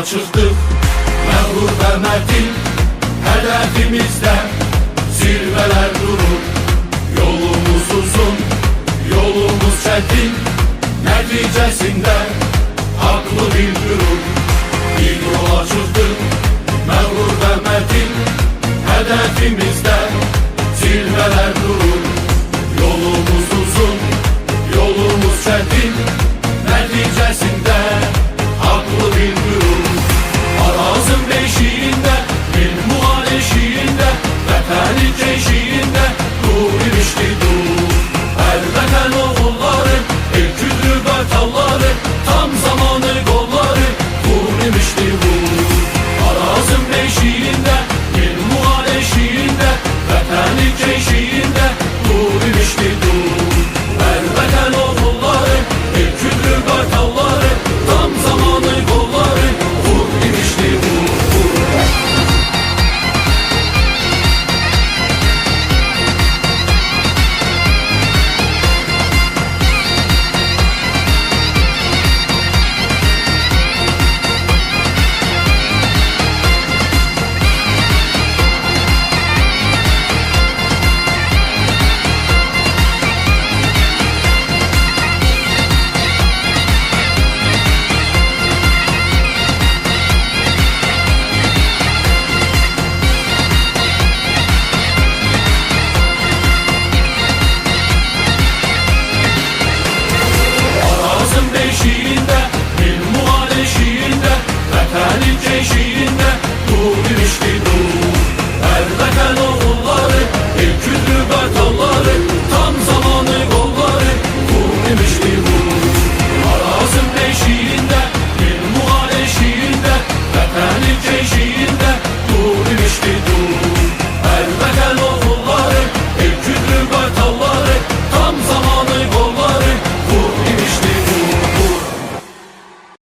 yola çıktık, mağrur ve metin. Hedefimizde zirveler durur. Yolumuz uzun, yolumuz çetin. Neticesinde haklı bir durur. Bir yola çıktık, mağrur ve metin. Hedefimizde zirveler durur. Yolumuz uzun, yolumuz çetin.